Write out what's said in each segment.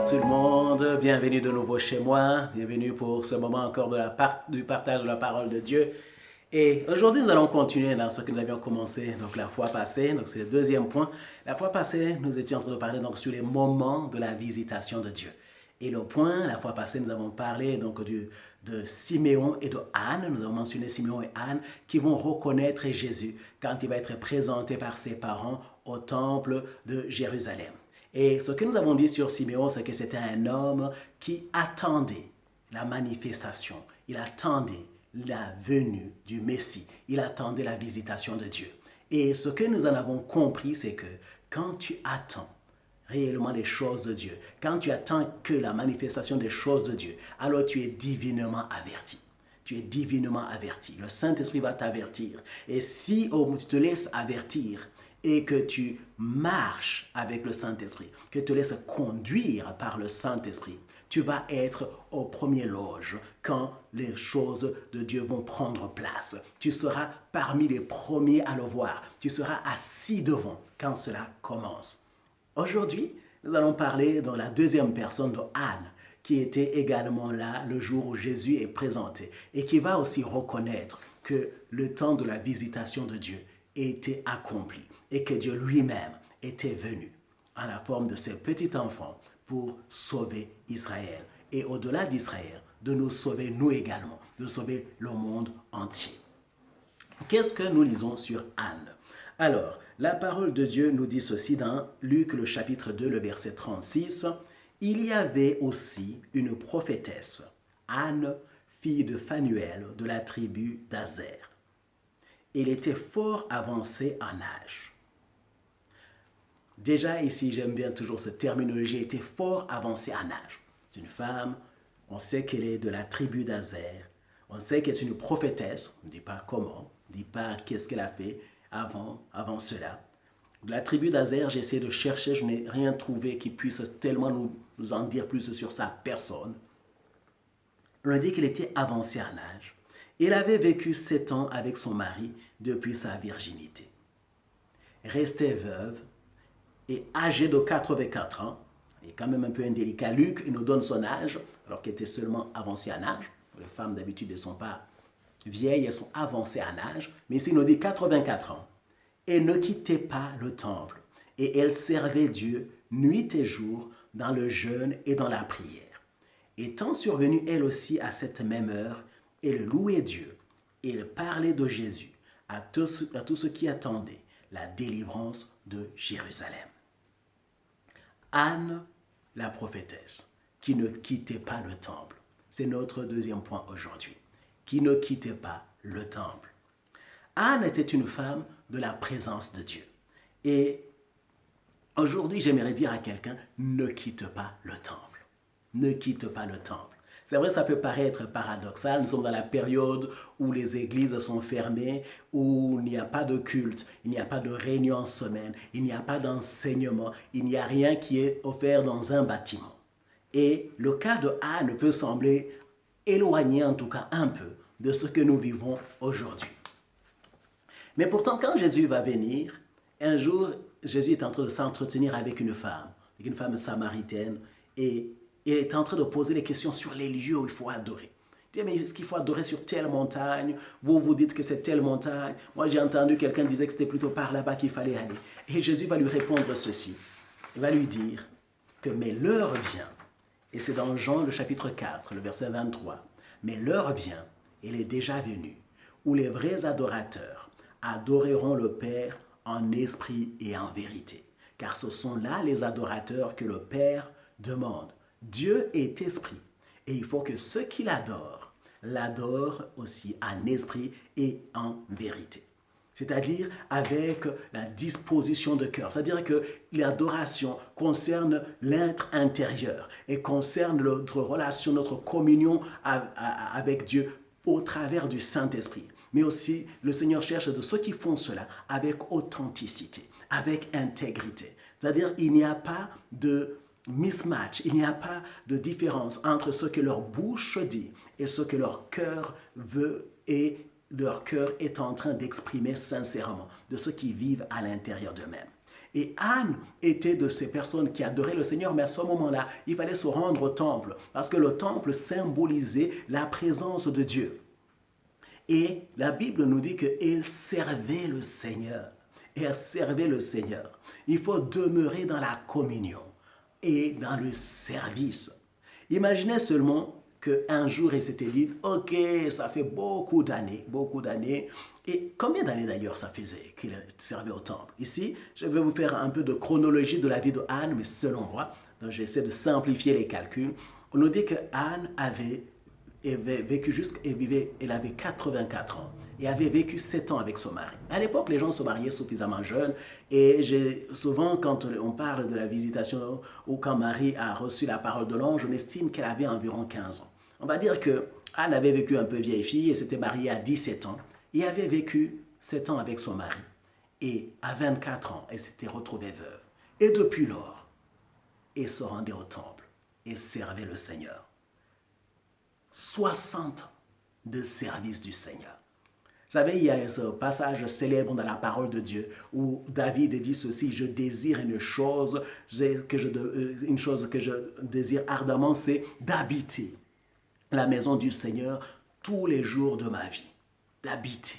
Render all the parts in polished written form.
tout le monde, bienvenue de nouveau chez moi, bienvenue pour ce moment encore du partage de la parole de Dieu. Et aujourd'hui, nous allons continuer dans ce que nous avions commencé donc la fois passée, donc c'est le deuxième point. La fois passée, nous étions en train de parler donc sur les moments de la visitation de Dieu. Et le point, la fois passée, nous avons parlé donc de Siméon et de Anne, nous avons mentionné Siméon et Anne qui vont reconnaître Jésus quand il va être présenté par ses parents au temple de Jérusalem. Et ce que nous avons dit sur Siméon, c'est que c'était un homme qui attendait la manifestation. Il attendait la venue du Messie. Il attendait la visitation de Dieu. Et ce que nous en avons compris, c'est que quand tu attends réellement les choses de Dieu, quand tu attends que la manifestation des choses de Dieu, alors tu es divinement averti. Tu es divinement averti. Le Saint-Esprit va t'avertir. Et si tu te laisses avertir, et que tu marches avec le Saint-Esprit, que tu te laisses conduire par le Saint-Esprit, tu vas être au premier loge quand les choses de Dieu vont prendre place. Tu seras parmi les premiers à le voir. Tu seras assis devant quand cela commence. Aujourd'hui, nous allons parler dans la deuxième personne de Anne, qui était également là le jour où Jésus est présenté et qui va aussi reconnaître que le temps de la visitation de Dieu était accompli et que Dieu lui-même était venu en la forme de ce petit enfant pour sauver Israël. Et au-delà d'Israël, de nous sauver nous également, de sauver le monde entier. Qu'est-ce que nous lisons sur Anne? Alors, la parole de Dieu nous dit ceci dans Luc le chapitre 2, le verset 36. Il y avait aussi une prophétesse, Anne, fille de Phanuel, de la tribu d'Azer. Elle était fort avancée en âge. Déjà ici, j'aime bien toujours cette terminologie, elle était fort avancée en âge. C'est une femme, on sait qu'elle est de la tribu d'Azer, on sait qu'elle est une prophétesse, on ne dit pas comment, on ne dit pas qu'est-ce qu'elle a fait avant cela. De la tribu d'Azer, j'ai essayé de chercher, je n'ai rien trouvé qui puisse tellement nous en dire plus sur sa personne. On dit qu'elle était avancée en âge. Elle avait vécu 7 ans avec son mari depuis sa virginité. Restée veuve et âgée de 84 ans, et quand même un peu indélicat, Luc nous donne son âge, alors qu'elle était seulement avancée en âge. Les femmes d'habitude ne sont pas vieilles, elles sont avancées en âge, mais ici il nous dit 84 ans. Elle ne quittait pas le temple, et elle servait Dieu nuit et jour dans le jeûne et dans la prière. Étant survenue elle aussi à cette même heure, elle louait Dieu, et elle parlait de Jésus à tous ceux qui attendaient la délivrance de Jérusalem. Anne, la prophétesse, qui ne quittait pas le temple. C'est notre deuxième point aujourd'hui. Qui ne quittait pas le temple. Anne était une femme de la présence de Dieu. Et aujourd'hui, j'aimerais dire à quelqu'un, ne quitte pas le temple. Ne quitte pas le temple. C'est vrai, ça peut paraître paradoxal. Nous sommes dans la période où les églises sont fermées, où il n'y a pas de culte, il n'y a pas de réunion en semaine, il n'y a pas d'enseignement, il n'y a rien qui est offert dans un bâtiment. Et le cas de Anne peut sembler éloigné, en tout cas un peu, de ce que nous vivons aujourd'hui. Mais pourtant, quand Jésus va venir, un jour, Jésus est en train de s'entretenir avec une femme samaritaine, et il est en train de poser des questions sur les lieux où il faut adorer. Il dit, mais est-ce qu'il faut adorer sur telle montagne? Vous dites que c'est telle montagne. Moi, j'ai entendu quelqu'un disait que c'était plutôt par là-bas qu'il fallait aller. Et Jésus va lui répondre ceci. Il va lui dire que mais l'heure vient, et c'est dans Jean le chapitre 4, le verset 23, mais l'heure vient, elle est déjà venue, où les vrais adorateurs adoreront le Père en esprit et en vérité. Car ce sont là les adorateurs que le Père demande. Dieu est esprit et il faut que ceux qui l'adorent aussi en esprit et en vérité. C'est-à-dire avec la disposition de cœur. C'est-à-dire que l'adoration concerne l'être intérieur et concerne notre relation, notre communion avec Dieu au travers du Saint-Esprit. Mais aussi, le Seigneur cherche de ceux qui font cela avec authenticité, avec intégrité. C'est-à-dire qu'il n'y a pas de mismatch, il n'y a pas de différence entre ce que leur bouche dit et ce que leur cœur veut et leur cœur est en train d'exprimer sincèrement de ce qu'ils vivent à l'intérieur d'eux-mêmes. Et Anne était de ces personnes qui adoraient le Seigneur, mais à ce moment-là, il fallait se rendre au temple, parce que le temple symbolisait la présence de Dieu. Et la Bible nous dit qu'elle servait le Seigneur. Et elle servait le Seigneur. Il faut demeurer dans la communion et dans le service. Imaginez seulement qu'un jour, il s'était dit, ok, ça fait beaucoup d'années. Et combien d'années d'ailleurs ça faisait qu'il servait au temple? Ici, je vais vous faire un peu de chronologie de la vie de Anne, mais selon moi, donc j'essaie de simplifier les calculs. On nous dit que Anne avait vécu elle avait 84 ans et avait vécu 7 ans avec son mari. À l'époque, les gens se mariaient suffisamment jeunes et souvent, quand on parle de la visitation ou quand Marie a reçu la parole de l'ange, on estime qu'elle avait environ 15 ans. On va dire que Anne avait vécu un peu vieille fille et s'était mariée à 17 ans et avait vécu 7 ans avec son mari. Et à 24 ans, elle s'était retrouvée veuve. Et depuis lors, elle se rendait au temple et servait le Seigneur. 60 ans de service du Seigneur. Vous savez, il y a ce passage célèbre dans la parole de Dieu où David dit ceci, je désire une chose que je désire ardemment, c'est d'habiter la maison du Seigneur tous les jours de ma vie. D'habiter.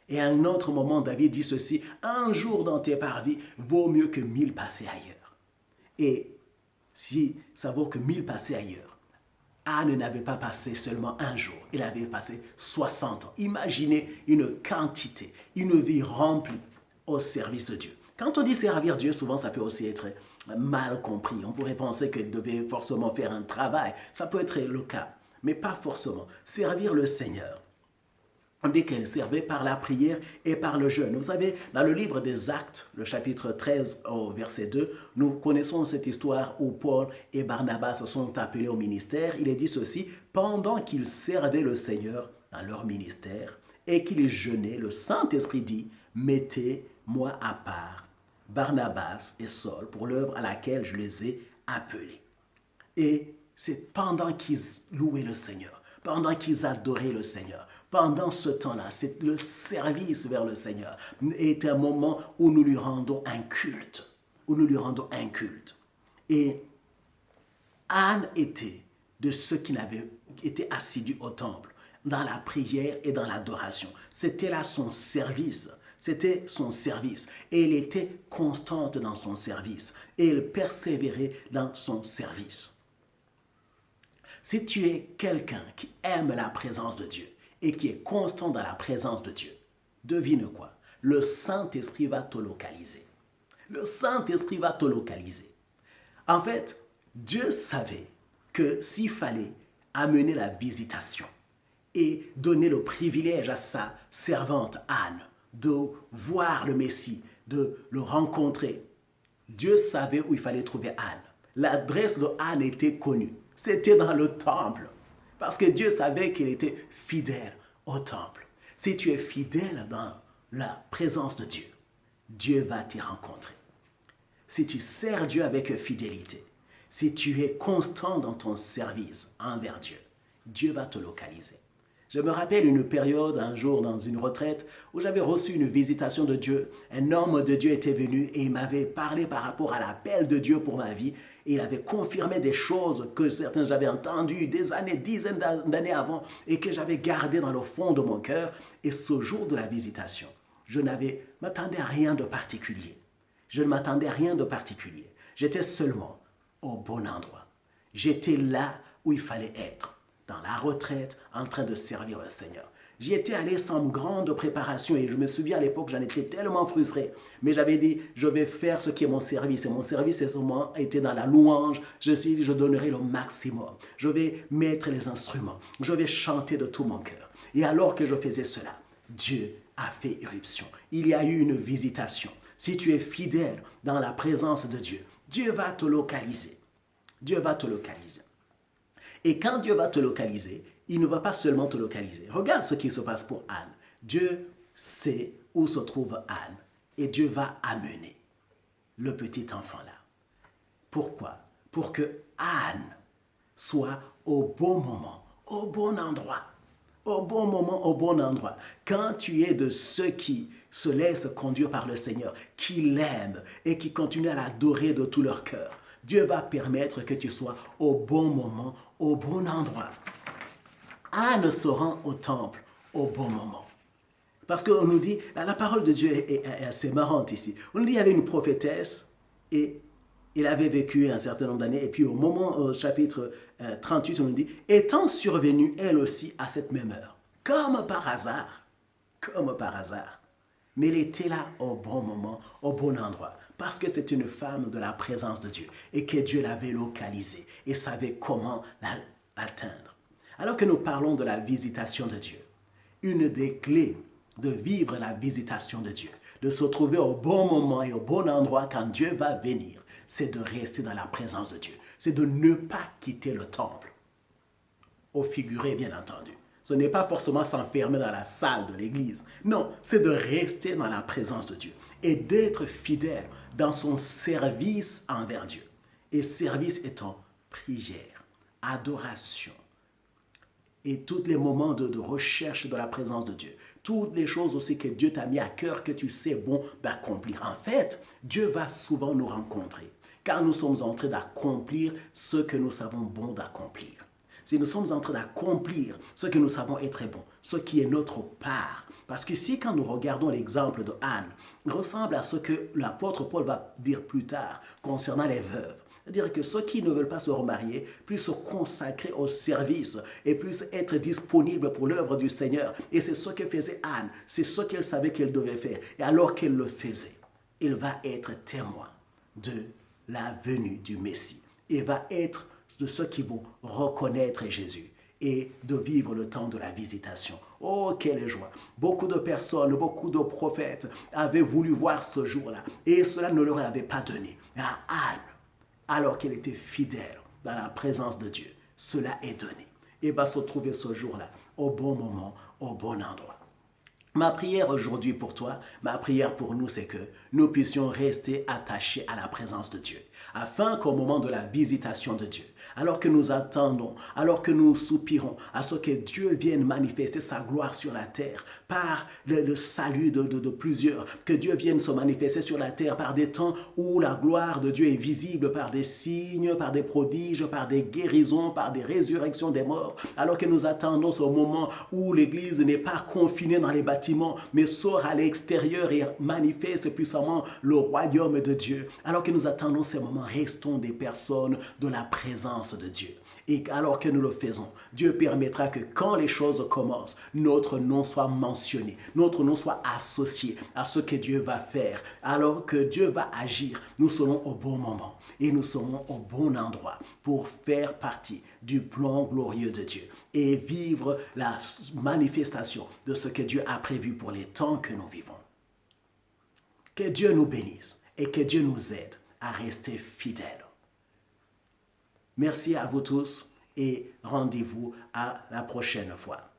Et à un autre moment, David dit ceci, un jour dans tes parvis vaut mieux que 1000 passés ailleurs. Et si ça vaut que 1000 passés ailleurs, Anne n'avait pas passé seulement un jour, elle avait passé 60 ans. Imaginez une quantité, une vie remplie au service de Dieu. Quand on dit servir Dieu, souvent ça peut aussi être mal compris. On pourrait penser qu'elle devait forcément faire un travail. Ça peut être le cas, mais pas forcément. Servir le Seigneur. On dit qu'elle servait par la prière et par le jeûne. Vous savez, dans le livre des Actes, le chapitre 13 au verset 2, nous connaissons cette histoire où Paul et Barnabas se sont appelés au ministère. Il est dit ceci, pendant qu'ils servaient le Seigneur dans leur ministère et qu'ils jeûnaient, le Saint-Esprit dit, mettez-moi à part Barnabas et Saul pour l'œuvre à laquelle je les ai appelés. Et c'est pendant qu'ils louaient le Seigneur, pendant qu'ils adoraient le Seigneur. Pendant ce temps-là, c'est le service vers le Seigneur est un moment où nous lui rendons un culte. Et Anne était de ceux qui avaient été assidus au temple, dans la prière et dans l'adoration. C'était là son service. C'était son service. Et elle était constante dans son service. Et elle persévérait dans son service. Si tu es quelqu'un qui aime la présence de Dieu et qui est constant dans la présence de Dieu, devine quoi? Le Saint-Esprit va te localiser. Le Saint-Esprit va te localiser. En fait, Dieu savait que s'il fallait amener la visitation et donner le privilège à sa servante Anne de voir le Messie, de le rencontrer, Dieu savait où il fallait trouver Anne. L'adresse de Anne était connue. C'était dans le temple. Parce que Dieu savait qu'il était fidèle au temple. Si tu es fidèle dans la présence de Dieu, Dieu va t'y rencontrer. Si tu sers Dieu avec fidélité, si tu es constant dans ton service envers Dieu, Dieu va te localiser. Je me rappelle une période, un jour dans une retraite, où j'avais reçu une visitation de Dieu. Un homme de Dieu était venu et il m'avait parlé par rapport à l'appel de Dieu pour ma vie. Et il avait confirmé des choses que certains j'avais entendues des années, dizaines d'années avant et que j'avais gardées dans le fond de mon cœur. Et ce jour de la visitation, je m'attendais à rien de particulier. Je ne m'attendais à rien de particulier. J'étais seulement au bon endroit. J'étais là où il fallait être. Dans la retraite, en train de servir le Seigneur. J'y étais allé sans grande préparation et je me souviens à l'époque, j'en étais tellement frustré. Mais j'avais dit, je vais faire ce qui est mon service. Et mon service, c'est seulement été dans la louange. Je donnerai le maximum. Je vais mettre les instruments. Je vais chanter de tout mon cœur. Et alors que je faisais cela, Dieu a fait irruption. Il y a eu une visitation. Si tu es fidèle dans la présence de Dieu, Dieu va te localiser. Dieu va te localiser. Et quand Dieu va te localiser, il ne va pas seulement te localiser. Regarde ce qui se passe pour Anne. Dieu sait où se trouve Anne et Dieu va amener le petit enfant là. Pourquoi? Pour que Anne soit au bon moment, au bon endroit, au bon moment, au bon endroit. Quand tu es de ceux qui se laissent conduire par le Seigneur, qui l'aiment et qui continuent à l'adorer de tout leur cœur, Dieu va permettre que tu sois au bon moment, au bon endroit. Anne se rend au temple au bon moment. Parce qu'on nous dit, la parole de Dieu est assez marrante ici. On nous dit qu'il y avait une prophétesse et il avait vécu un certain nombre d'années. Et puis au chapitre 38, on nous dit, étant survenue elle aussi à cette même heure, comme par hasard. Mais elle était là au bon moment, au bon endroit. Parce que c'est une femme de la présence de Dieu et que Dieu l'avait localisée et savait comment l'atteindre. Alors que nous parlons de la visitation de Dieu, une des clés de vivre la visitation de Dieu, de se trouver au bon moment et au bon endroit quand Dieu va venir, c'est de rester dans la présence de Dieu. C'est de ne pas quitter le temple. Au figuré, bien entendu. Ce n'est pas forcément s'enfermer dans la salle de l'église. Non, c'est de rester dans la présence de Dieu et d'être fidèle dans son service envers Dieu. Et service étant prière, adoration, et tous les moments de recherche de la présence de Dieu. Toutes les choses aussi que Dieu t'a mis à cœur, que tu sais bon d'accomplir. En fait, Dieu va souvent nous rencontrer car nous sommes en train d'accomplir ce que nous savons bon d'accomplir. Si nous sommes en train d'accomplir ce que nous savons être bon, ce qui est notre part. Parce qu'ici, quand nous regardons l'exemple de Anne, il ressemble à ce que l'apôtre Paul va dire plus tard concernant les veuves. C'est-à-dire que ceux qui ne veulent pas se remarier puissent se consacrer au service et puissent être disponibles pour l'œuvre du Seigneur. Et c'est ce que faisait Anne. C'est ce qu'elle savait qu'elle devait faire. Et alors qu'elle le faisait, elle va être témoin de la venue du Messie. Et va être de ceux qui vont reconnaître Jésus et de vivre le temps de la visitation. Oh, quelle joie! Beaucoup de personnes, beaucoup de prophètes avaient voulu voir ce jour-là et cela ne leur avait pas donné. À Anne, alors qu'elle était fidèle dans la présence de Dieu, cela est donné. Et va se trouver ce jour-là, au bon moment, au bon endroit. Ma prière aujourd'hui pour toi, ma prière pour nous, c'est que nous puissions rester attachés à la présence de Dieu, afin qu'au moment de la visitation de Dieu, alors que nous attendons, alors que nous soupirons à ce que Dieu vienne manifester sa gloire sur la terre par le salut de plusieurs, que Dieu vienne se manifester sur la terre par des temps où la gloire de Dieu est visible par des signes, par des prodiges, par des guérisons, par des résurrections des morts, alors que nous attendons ce moment où l'Église n'est pas confinée dans les bâtiments, mais sort à l'extérieur et manifeste puissamment le royaume de Dieu. Alors que nous attendons ces moments, restons des personnes de la présence de Dieu. Et alors que nous le faisons, Dieu permettra que quand les choses commencent, notre nom soit mentionné, notre nom soit associé à ce que Dieu va faire. Alors que Dieu va agir, nous serons au bon moment et nous serons au bon endroit pour faire partie du plan glorieux de Dieu et vivre la manifestation de ce que Dieu a prévu pour les temps que nous vivons. Que Dieu nous bénisse et que Dieu nous aide à rester fidèles. Merci à vous tous et rendez-vous à la prochaine fois.